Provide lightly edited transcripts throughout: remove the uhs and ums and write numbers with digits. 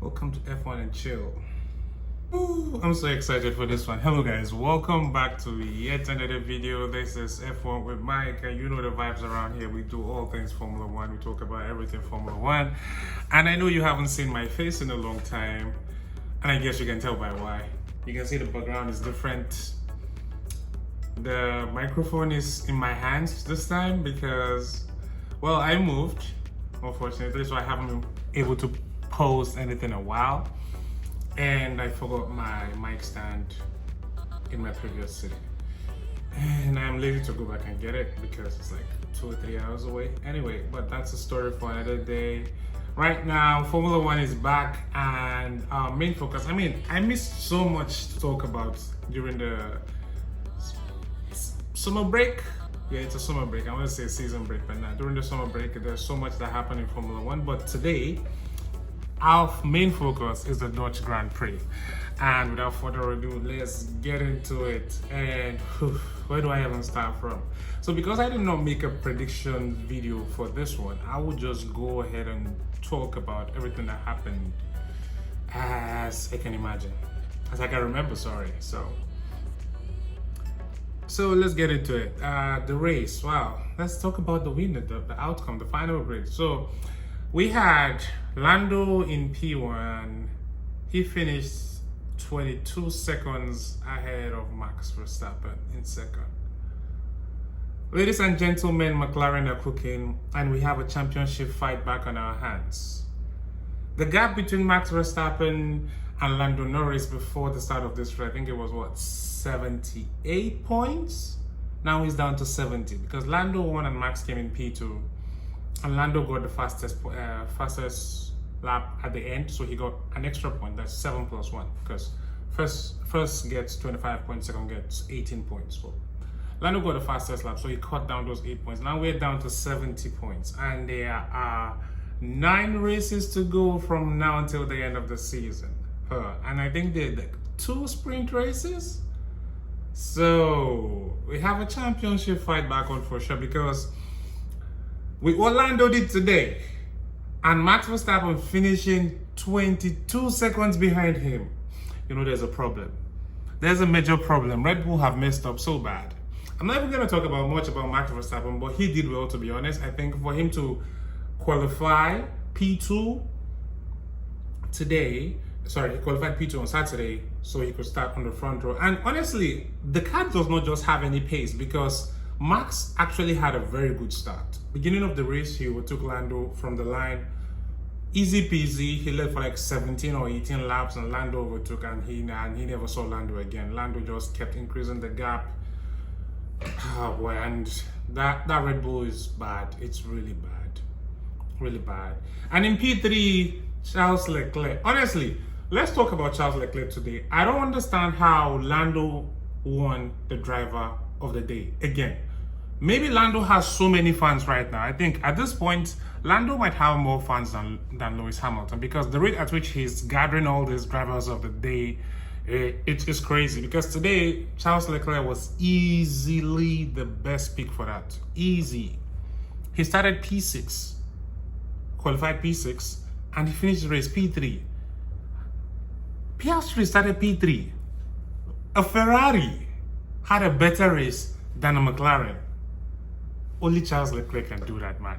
Welcome to F1 and Chill. Ooh, I'm so excited for this one. Hello guys, welcome back to yet another video. This is F1 with Mike, and you know the vibes around here. We do all things Formula One. We talk about everything Formula One. And I know you haven't seen my face in a long time, and I guess you can tell by why. You can see the background is different. The microphone is in my hands this time because, well, I moved, unfortunately, so I haven't been able to post anything in a while. And I forgot my mic stand in my previous city. And I'm ready to go back and get it because it's like 2 or 3 hours away. Anyway, but that's a story for another day. Right now, Formula One is back, and our main focus, I missed so much to talk about during the summer break. Yeah, it's a summer break. I want to say season break, but not during the summer break. There's so much that happened in Formula One. But today, our main focus is the Dutch Grand Prix. And without further ado, let's get into it. And where do I even start from? So because I did not make a prediction video for this one, I will just go ahead and talk about everything that happened as I can imagine. As I can remember, sorry. So let's get into it. The race, wow. Let's talk about the winner, the outcome, the final grid. So we had Lando in P1. He finished 22 seconds ahead of Max Verstappen in second. Ladies and gentlemen, McLaren are cooking, and we have a championship fight back on our hands. The gap between Max Verstappen and Lando Norris before the start of this race, I think it was 78 points? Now he's down to 70 because Lando won and Max came in P2. And Lando got the fastest lap at the end, so he got an extra point. That's 7 plus 1 because first gets 25 points, second gets 18 points. So Lando got the fastest lap, so he cut down those 8 points. Now we're down to 70 points, and there are 9 races to go from now until the end of the season. And I think they're like 2 sprint races. So we have a championship fight back on for sure, because with what Lando did today and Max Verstappen finishing 22 seconds behind him, you know there's a problem. There's a major problem. Red Bull have messed up so bad. I'm not even going to talk about much about Max Verstappen, but he did well, to be honest. I think for him to qualify P2 today, he qualified P2 on Saturday so he could start on the front row. And honestly, the car does not just have any pace, because Max actually had a very good start. Beginning of the race, he overtook Lando from the line. Easy peasy. He led for like 17 or 18 laps, and Lando overtook, and he never saw Lando again. Lando just kept increasing the gap. Oh boy, and that Red Bull is bad. It's really bad. Really bad. And in P3, Charles Leclerc. Honestly, let's talk about Charles Leclerc today. I don't understand how Lando won the driver of the day again. Maybe Lando has so many fans right now. I think at this point, Lando might have more fans than Lewis Hamilton, because the rate at which he's gathering all these drivers of the day, it's crazy. Because today, Charles Leclerc was easily the best pick for that. Easy. He started P6, qualified P6, and he finished the race P3. Piastri started P3. A Ferrari had a better race than a McLaren. Only Charles Leclerc can do that, man.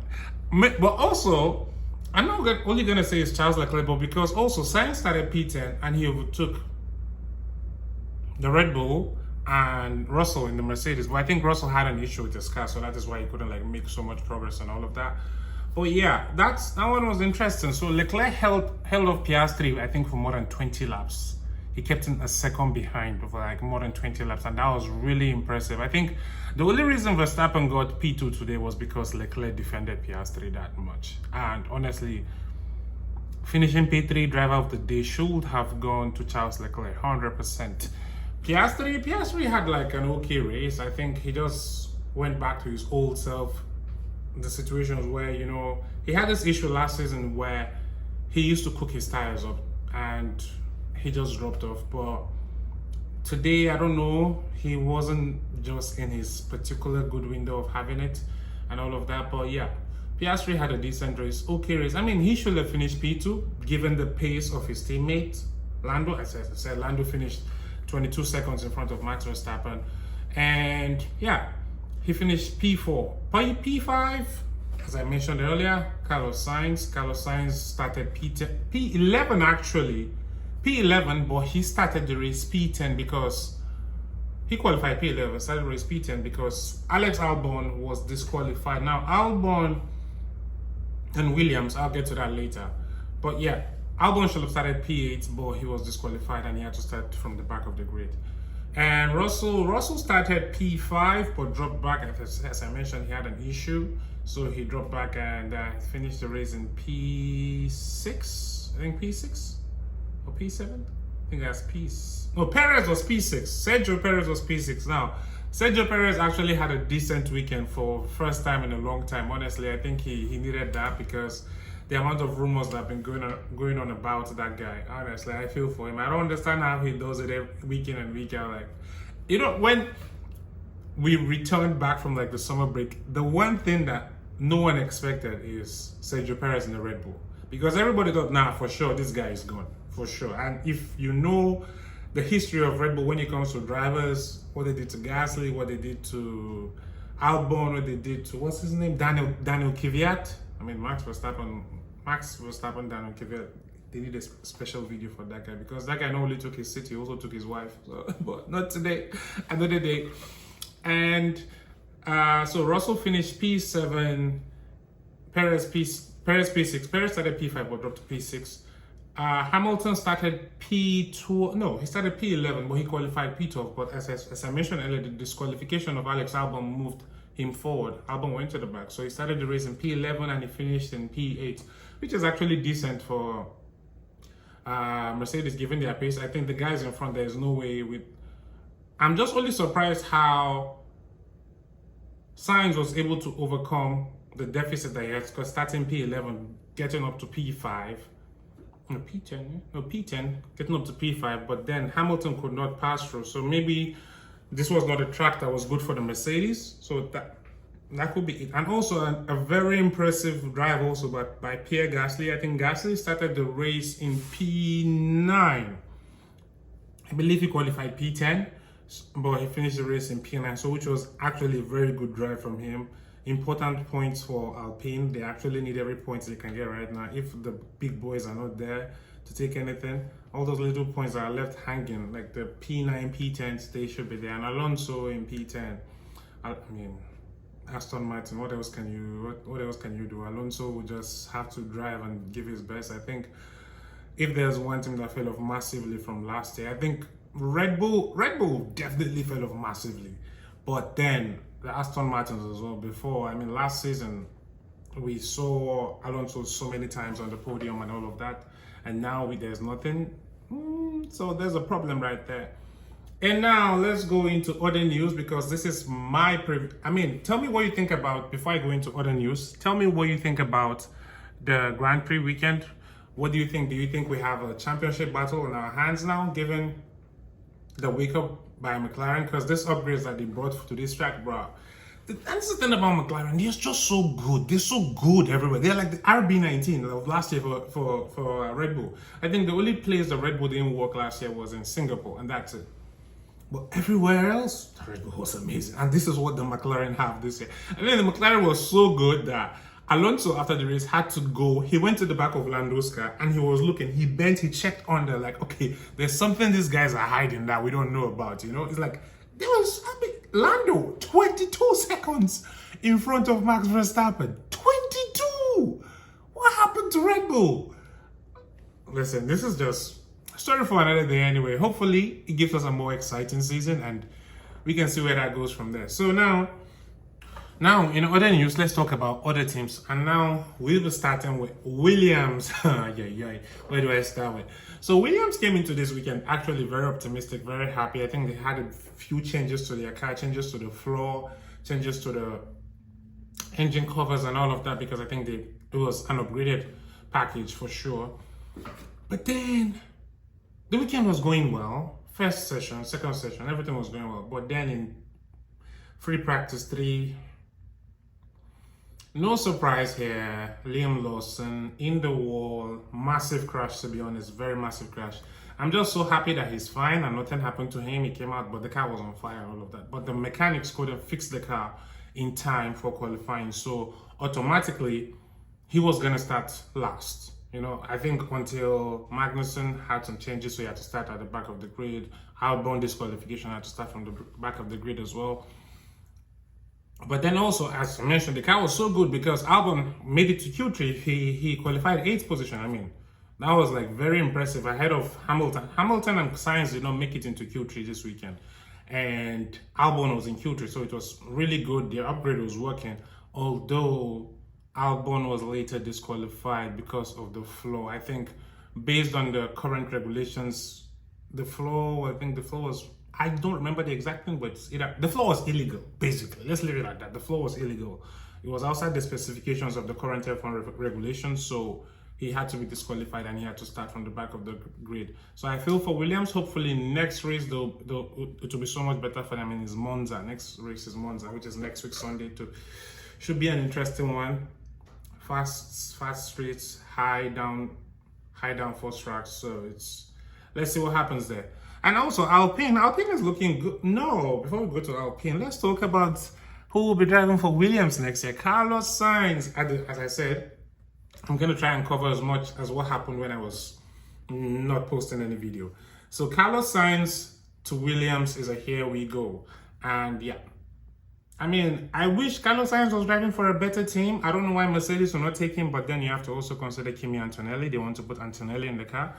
But also, I'm not only going to say it's Charles Leclerc, but because also Sainz started P10 and he overtook the Red Bull and Russell in the Mercedes. But I think Russell had an issue with his car, so that is why he couldn't make so much progress and all of that. But yeah, that one was interesting. So Leclerc held off Piastri, I think, for more than 20 laps. He kept him a second behind for like more than 20 laps, and that was really impressive. I think the only reason Verstappen got P2 today was because Leclerc defended Piastri that much. And honestly, finishing P3 driver of the day should have gone to Charles Leclerc, 100%. Piastri had like an okay race. I think he just went back to his old self. The situations where, he had this issue last season where he used to cook his tires up and he just dropped off. But today, I don't know, he wasn't just in his particular good window of having it and all of that. But yeah, Piastri had a decent race, okay race. I mean, he should have finished P2 given the pace of his teammate Lando. As I said, Lando finished 22 seconds in front of Max Verstappen, and yeah, he finished P4. By P5, as I mentioned earlier, Carlos Sainz. Carlos Sainz started P11 actually, P11, but he started the race P10 because he qualified P11, started the race P10 because Alex Albon was disqualified. Now Albon and Williams, I'll get to that later. But yeah, Albon should have started P8, but he was disqualified and he had to start from the back of the grid. And Russell started P5, but dropped back. As I mentioned, he had an issue, so he dropped back and finished the race in P6. I think P6 or P7. I think that's P6. No, Perez was P6. Sergio Perez was P6. Now, Sergio Perez actually had a decent weekend for first time in a long time. Honestly, I think he needed that because the amount of rumors that have been going on about that guy. Honestly, I feel for him. I don't understand how he does it every week in and week out. Like, you know, when we returned back from like the summer break, the one thing that no one expected is Sergio Perez in the Red Bull, because everybody thought, nah, for sure this guy is gone, for sure. And if you know the history of Red Bull when it comes to drivers, what they did to Gasly, what they did to Albon, what they did to, what's his name, Daniel Kvyat. I mean, Max Verstappen, Daniel Kvyat. They need a special video for that guy because that guy not only took his city, he also took his wife. So, but not today, another day. And so Russell finished P7, Perez P6. Perez started P5 but dropped to P6. Hamilton started P2. No, he started P11, but he qualified P12. But as I mentioned earlier, the disqualification of Alex Albon moved him forward. Albon went to the back, so he started the race in P11 and he finished in P8, which is actually decent for Mercedes given their pace. I think the guys in front, there's no way with. I'm just only surprised how Sainz was able to overcome the deficit that he had, because starting P11, getting up to P5. P10, getting up to P5, but then Hamilton could not pass through. So maybe this was not a track that was good for the Mercedes. So that could be it. And also a very impressive drive also by Pierre Gasly. I think Gasly started the race in P9. I believe he qualified P10, but he finished the race in P9, so which was actually a very good drive from him. Important points for Alpine. They actually need every point they can get right now. If the big boys are not there to take anything, all those little points that are left hanging, like the P9, P10, they should be there. And Alonso in P10. I mean, Aston Martin, what else can you do? Alonso will just have to drive and give his best. I think if there's one team that fell off massively from last year, I think Red Bull definitely fell off massively. But then the Aston Martins as well. Before, I mean, last season we saw Alonso so many times on the podium and all of that, and now there's nothing. So there's a problem right there. And now let's go into other news, because this is my tell me what you think about, before I go into other news, tell me what you think about the Grand Prix weekend. What do you think? Do you think we have a championship battle in our hands now, given the wake up by McLaren? Because this upgrades that they brought to this track, bro. That's the thing about McLaren. They're just so good. They're so good everywhere. They're like the RB19 of last year for Red Bull. I think the only place the Red Bull didn't work last year was in Singapore, and that's it. But everywhere else, the Red Bull was amazing. And this is what the McLaren have this year. I mean, the McLaren was so good that Alonso, after the race, had to go. He went to the back of Lando's car and he was looking. He bent, he checked under, like, okay, there's something these guys are hiding that we don't know about, you know? It's like, Lando, 22 seconds in front of Max Verstappen. 22! What happened to Red Bull? Listen, this is just a story for another day anyway. Hopefully, it gives us a more exciting season and we can see where that goes from there. So now, in other news, let's talk about other teams. And now we'll be starting with Williams. Where do I start with? So Williams came into this weekend actually very optimistic, very happy. I think they had a few changes to their car, changes to the floor, changes to the engine covers and all of that, because I think it was an upgraded package for sure. But then the weekend was going well. First session, second session, everything was going well. But then in free practice 3, No surprise here. Liam Lawson in the wall. Massive crash, to be honest. Very massive crash. I'm just so happy that he's fine and nothing happened to him. He came out, but the car was on fire and all of that. But the mechanics couldn't fix the car in time for qualifying. So automatically, he was going to start last. You know, I think until Magnussen had some changes, so he had to start at the back of the grid. Albon disqualification had to start from the back of the grid as well. But then also, as I mentioned, the car was so good because Albon made it to Q3. He qualified 8th position. I mean, that was like very impressive ahead of Hamilton. Hamilton and Sainz did not make it into Q3 this weekend. And Albon was in Q3, so it was really good. The upgrade was working. Although Albon was later disqualified because of the flaw. I think based on the current regulations, the flaw was, I don't remember the exact thing, but the flaw was illegal, basically. Let's leave it at that. The flaw was illegal. It was outside the specifications of the current F1 regulations, so he had to be disqualified and he had to start from the back of the grid. So I feel for Williams, hopefully next race, it will be so much better for them. It's Monza. Next race is Monza, which is next week, Sunday, too. Should be an interesting one. Fast straights, high down force tracks. So let's see what happens there. And also Alpine is looking good. No, before we go to Alpine, let's talk about who will be driving for Williams next year. Carlos Sainz. As I said, I'm going to try and cover as much as what happened when I was not posting any video. So Carlos Sainz to Williams is a here we go. And yeah, I mean, I wish Carlos Sainz was driving for a better team. I don't know why Mercedes will not take him, but then you have to also consider Kimi Antonelli. They want to put Antonelli in the car.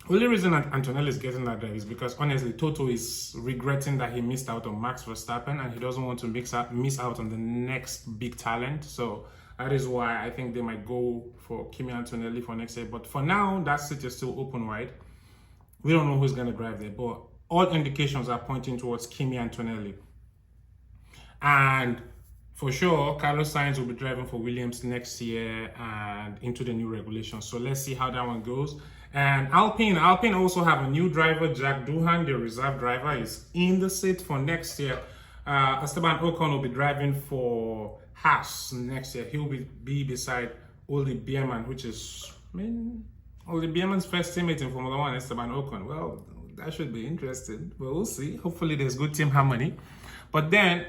The only reason that Antonelli is getting that drive is because, honestly, Toto is regretting that he missed out on Max Verstappen and he doesn't want to miss out on the next big talent. So that is why I think they might go for Kimi Antonelli for next year. But for now, that seat is still open wide. We don't know who's going to drive there, but all indications are pointing towards Kimi Antonelli. And for sure, Carlos Sainz will be driving for Williams next year and into the new regulations. So let's see how that one goes. And Alpine also have a new driver, Jack Doohan, the reserve driver, is in the seat for next year. Esteban Ocon will be driving for Haas next year. He will be beside Oli Bierman, which is, Oli Bierman's first teammate in Formula 1, Esteban Ocon. Well, that should be interesting, but we'll see. Hopefully there's good team harmony. But then,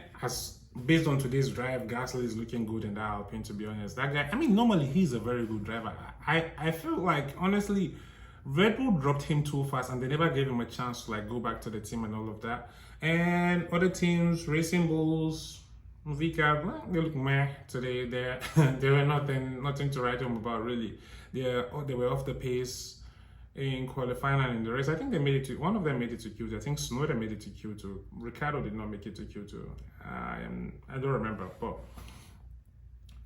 based on today's drive, Gasly is looking good in that Alpine, to be honest. That guy, I mean, normally he's a very good driver. I feel like, honestly, Red Bull dropped him too fast and they never gave him a chance to like go back to the team and all of that. And other teams, Racing Bulls, Vika, well, they look meh today. They were nothing to write home about, really. They were off the pace in qualifying and in the race. I think they made it to, one of them made it to Q2. I think Snowden made it to Q2. Ricardo did not make it to Q2. I don't remember, but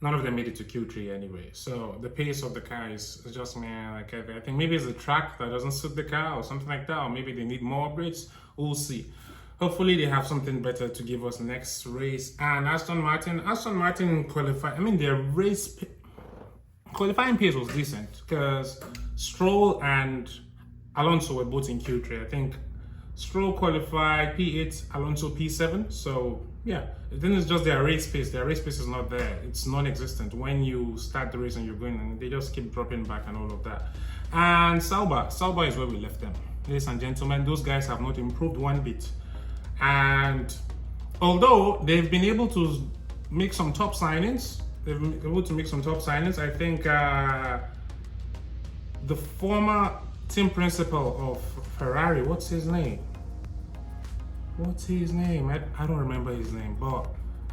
none of them made it to Q3 anyway. So the pace of the car is just, man, like I think maybe it's the track that doesn't suit the car or something like that, or maybe they need more upgrades. We'll see. Hopefully they have something better to give us next race. And Aston Martin qualified. I mean, their race qualifying pace was decent because Stroll and Alonso were both in Q3. I think Stroll qualified P8, Alonso P7. So yeah, then it's just their race pace. Their race pace is not there. It's non-existent. When you start the race and you're going, and they just keep dropping back and all of that. And Sauber is where we left them. Ladies and gentlemen, those guys have not improved one bit. And although they've been able to make some top signings, I think the former team principal of Ferrari, what's his name? I don't remember his name, but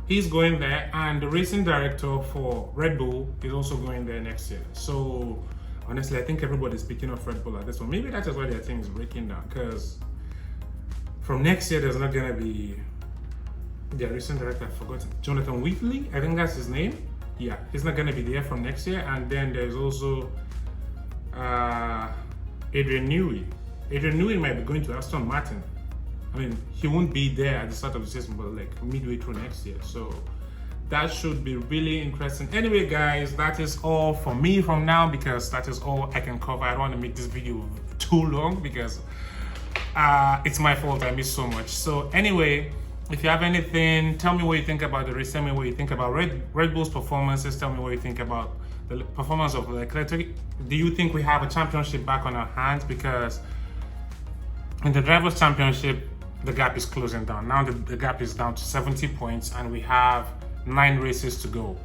he's going there, and the racing director for Red Bull is also going there next year. So honestly, I think everybody's picking up Red Bull at this one. Maybe that is why their thing is breaking down, because from next year there's not gonna be their racing director. I forgot, Jonathan Whitley, I think that's his name. Yeah, he's not gonna be there from next year. And then there's also Adrian Newey. Adrian Newey might be going to Aston Martin. I mean, he won't be there at the start of the season, but like midway through next year. So that should be really interesting. Anyway, guys, that is all for me from now, because that is all I can cover. I don't want to make this video too long because it's my fault. I missed so much. So anyway, If you have anything, tell me what you think about the race. Tell me what you think about Red Bull's performances. Tell me what you think about the performance of Leclerc. Do you think we have a championship back on our hands? Because in the Drivers' Championship, the gap is closing down. Now the gap is down to 70 points and we have 9 races to go.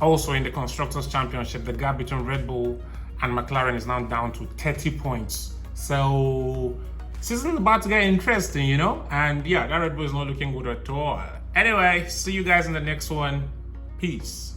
Also in the Constructors' Championship, the gap between Red Bull and McLaren is now down to 30 points. So season is about to get interesting, you know? And yeah, that Red Bull is not looking good at all. Anyway, see you guys in the next one. Peace.